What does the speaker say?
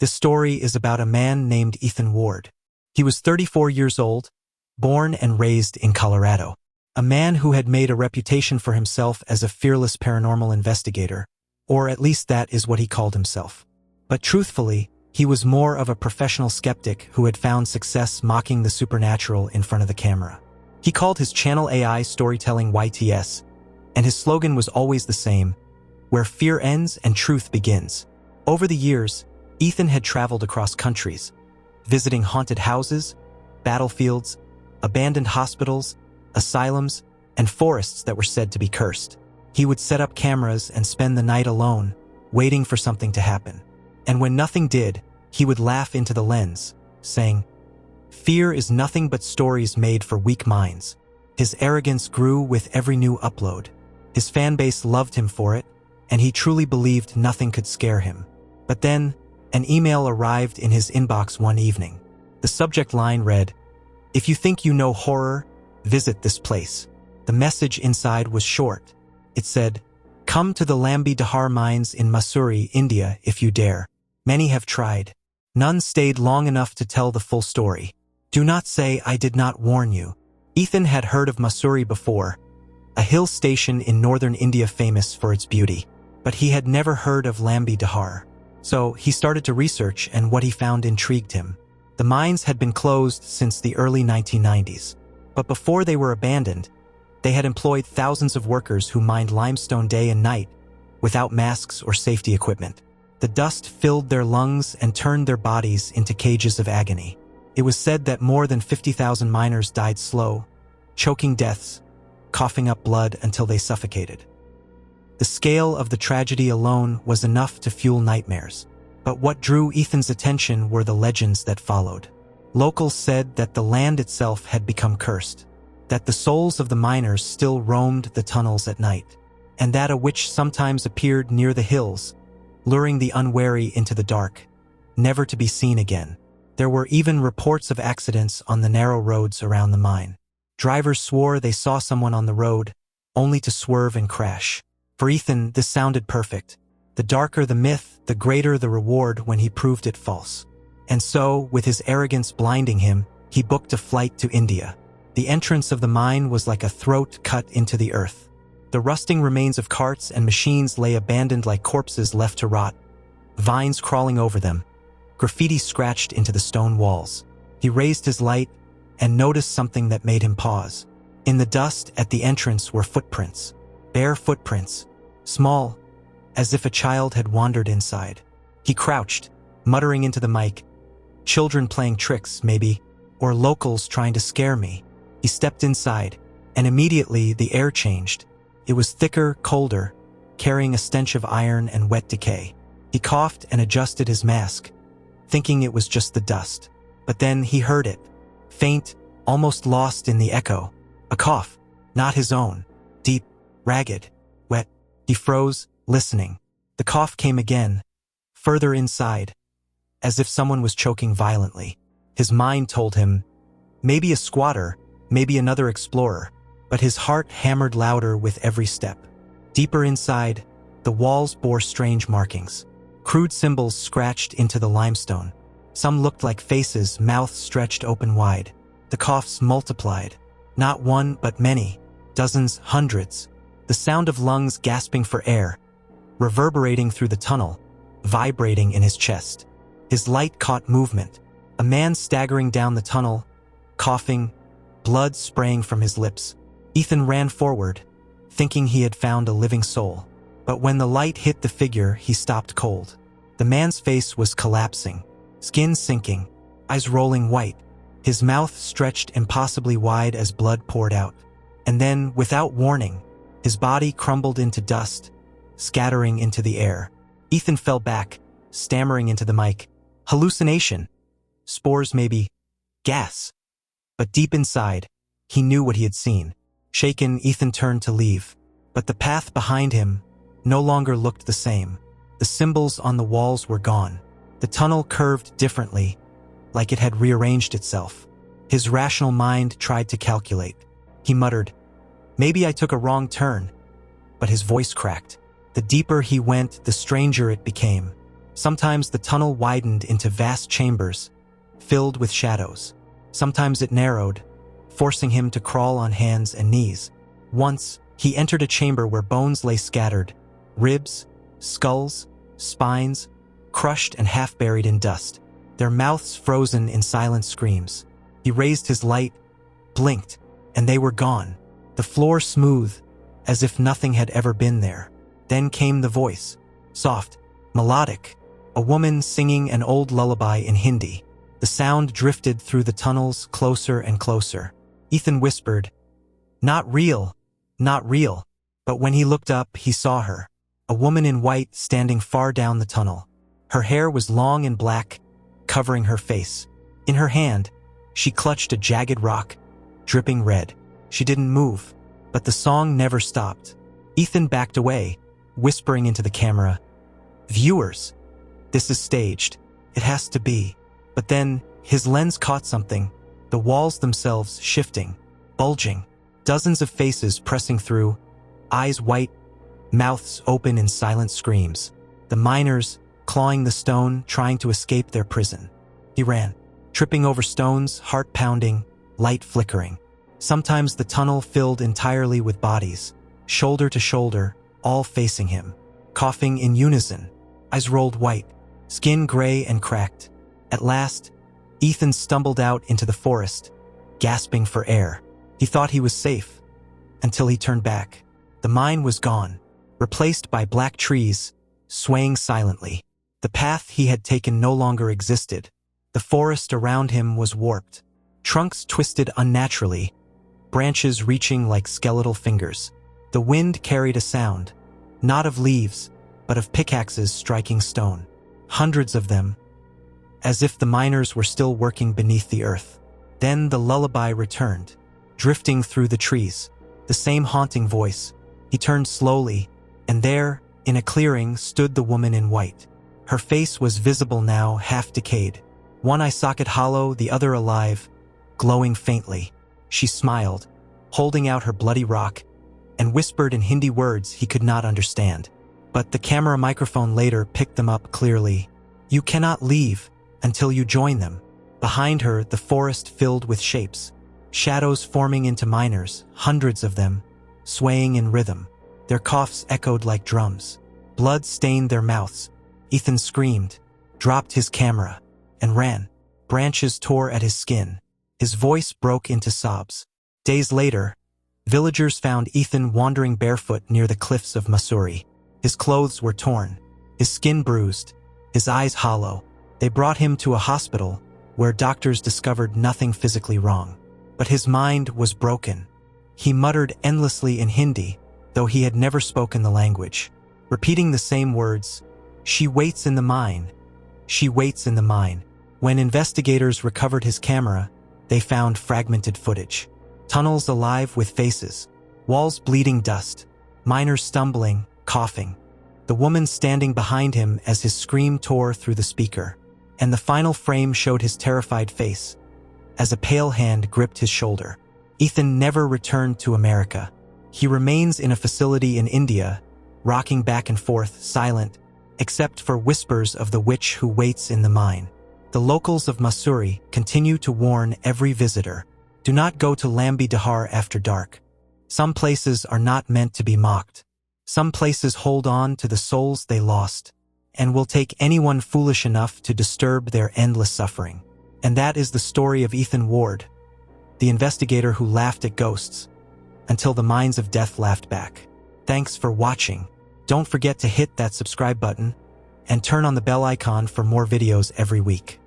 This story is about a man named Ethan Ward. He was 34 years old, born and raised in Colorado. A man who had made a reputation for himself as a fearless paranormal investigator, or at least that is what he called himself. But truthfully, he was more of a professional skeptic who had found success mocking the supernatural in front of the camera. He called his channel AI Storytelling YTS, and his slogan was always the same: where fear ends and truth begins. Over the years, Ethan had traveled across countries, visiting haunted houses, battlefields, abandoned hospitals, asylums, and forests that were said to be cursed. He would set up cameras and spend the night alone, waiting for something to happen. And when nothing did, he would laugh into the lens, saying, "Fear is nothing but stories made for weak minds." His arrogance grew with every new upload. His fan base loved him for it, and he truly believed nothing could scare him. But then, an email arrived in his inbox one evening. The subject line read, "If you think you know horror, visit this place." The message inside was short. It said, "Come to the Lambi Dehar Mines in Mussoorie, India, if you dare. Many have tried. None stayed long enough to tell the full story. Do not say I did not warn you." Ethan had heard of Mussoorie before, a hill station in northern India famous for its beauty. But he had never heard of Lambi Dehar. So he started to research, and what he found intrigued him. The mines had been closed since the early 1990s. But before they were abandoned, they had employed thousands of workers who mined limestone day and night, without masks or safety equipment. The dust filled their lungs and turned their bodies into cages of agony. It was said that more than 50,000 miners died slow, choking deaths, coughing up blood until they suffocated. The scale of the tragedy alone was enough to fuel nightmares. But what drew Ethan's attention were the legends that followed. Locals said that the land itself had become cursed, that the souls of the miners still roamed the tunnels at night, and that a witch sometimes appeared near the hills, luring the unwary into the dark, never to be seen again. There were even reports of accidents on the narrow roads around the mine. Drivers swore they saw someone on the road, only to swerve and crash. For Ethan, this sounded perfect. The darker the myth, the greater the reward when he proved it false. And so, with his arrogance blinding him, he booked a flight to India. The entrance of the mine was like a throat cut into the earth. The rusting remains of carts and machines lay abandoned like corpses left to rot, vines crawling over them, graffiti scratched into the stone walls. He raised his light and noticed something that made him pause. In the dust at the entrance were footprints, bare footprints, small, as if a child had wandered inside. He crouched, muttering into the mic, "Children playing tricks, maybe, or locals trying to scare me." He stepped inside, and immediately the air changed. It was thicker, colder, carrying a stench of iron and wet decay. He coughed and adjusted his mask, thinking it was just the dust. But then he heard it, faint, almost lost in the echo. A cough, not his own, deep, ragged, wet. He froze, listening. The cough came again, further inside, as if someone was choking violently. His mind told him, maybe a squatter, maybe another explorer. But his heart hammered louder with every step. Deeper inside, the walls bore strange markings. Crude symbols scratched into the limestone. Some looked like faces, mouths stretched open wide. The coughs multiplied. Not one, but many. Dozens, hundreds. The sound of lungs gasping for air, reverberating through the tunnel, vibrating in his chest. His light caught movement. A man staggering down the tunnel, coughing, blood spraying from his lips. Ethan ran forward, thinking he had found a living soul. But when the light hit the figure, he stopped cold. The man's face was collapsing, skin sinking, eyes rolling white, his mouth stretched impossibly wide as blood poured out. And then, without warning, his body crumbled into dust, scattering into the air. Ethan fell back, stammering into the mic. Hallucination. Spores maybe. Gas. But deep inside, he knew what he had seen. Shaken, Ethan turned to leave. But the path behind him no longer looked the same. The symbols on the walls were gone. The tunnel curved differently, like it had rearranged itself. His rational mind tried to calculate. He muttered, "Maybe I took a wrong turn." But his voice cracked. The deeper he went, the stranger it became. Sometimes the tunnel widened into vast chambers, filled with shadows. Sometimes it narrowed, forcing him to crawl on hands and knees. Once, he entered a chamber where bones lay scattered, ribs, skulls, spines, crushed and half buried in dust, their mouths frozen in silent screams. He raised his light, blinked, and they were gone, the floor smooth, as if nothing had ever been there. Then came the voice, soft, melodic, a woman singing an old lullaby in Hindi. The sound drifted through the tunnels closer and closer. Ethan whispered, "Not real, not real." But when he looked up, he saw her, a woman in white standing far down the tunnel. Her hair was long and black, covering her face. In her hand, she clutched a jagged rock, dripping red. She didn't move, but the song never stopped. Ethan backed away, whispering into the camera, "Viewers, this is staged. It has to be." But then, his lens caught something, the walls themselves shifting, bulging, dozens of faces pressing through, eyes white, mouths open in silent screams. The miners, clawing the stone, trying to escape their prison. He ran, tripping over stones, heart pounding, light flickering. Sometimes the tunnel filled entirely with bodies, shoulder to shoulder, all facing him, coughing in unison, eyes rolled white, skin gray and cracked. At last, Ethan stumbled out into the forest, gasping for air. He thought he was safe, until he turned back. The mine was gone, replaced by black trees, swaying silently. The path he had taken no longer existed. The forest around him was warped, trunks twisted unnaturally, branches reaching like skeletal fingers. The wind carried a sound, not of leaves, but of pickaxes striking stone. Hundreds of them, as if the miners were still working beneath the earth. Then the lullaby returned, drifting through the trees, the same haunting voice. He turned slowly, and there, in a clearing, stood the woman in white. Her face was visible now, half decayed, one eye socket hollow, the other alive, glowing faintly. She smiled, holding out her bloody rock, and whispered in Hindi words he could not understand. But the camera microphone later picked them up clearly. "You cannot leave until you join them." Behind her, the forest filled with shapes, shadows forming into miners, hundreds of them, swaying in rhythm. Their coughs echoed like drums. Blood stained their mouths. Ethan screamed, dropped his camera, and ran. Branches tore at his skin. His voice broke into sobs. Days later, villagers found Ethan wandering barefoot near the cliffs of Mussoorie. His clothes were torn, his skin bruised, his eyes hollow. They brought him to a hospital where doctors discovered nothing physically wrong. But his mind was broken. He muttered endlessly in Hindi, though he had never spoken the language, repeating the same words, "She waits in the mine. She waits in the mine." When investigators recovered his camera, they found fragmented footage. Tunnels alive with faces, walls bleeding dust, miners stumbling, coughing, the woman standing behind him as his scream tore through the speaker. And the final frame showed his terrified face, as a pale hand gripped his shoulder. Ethan never returned to America. He remains in a facility in India, rocking back and forth, silent, except for whispers of the witch who waits in the mine. The locals of Mussoorie continue to warn every visitor, do not go to Lambi Dehar after dark. Some places are not meant to be mocked. Some places hold on to the souls they lost, and will take anyone foolish enough to disturb their endless suffering. And that is the story of Ethan Ward, the investigator who laughed at ghosts, until the minds of death laughed back. Thanks for watching. Don't forget to hit that subscribe button, and turn on the bell icon for more videos every week.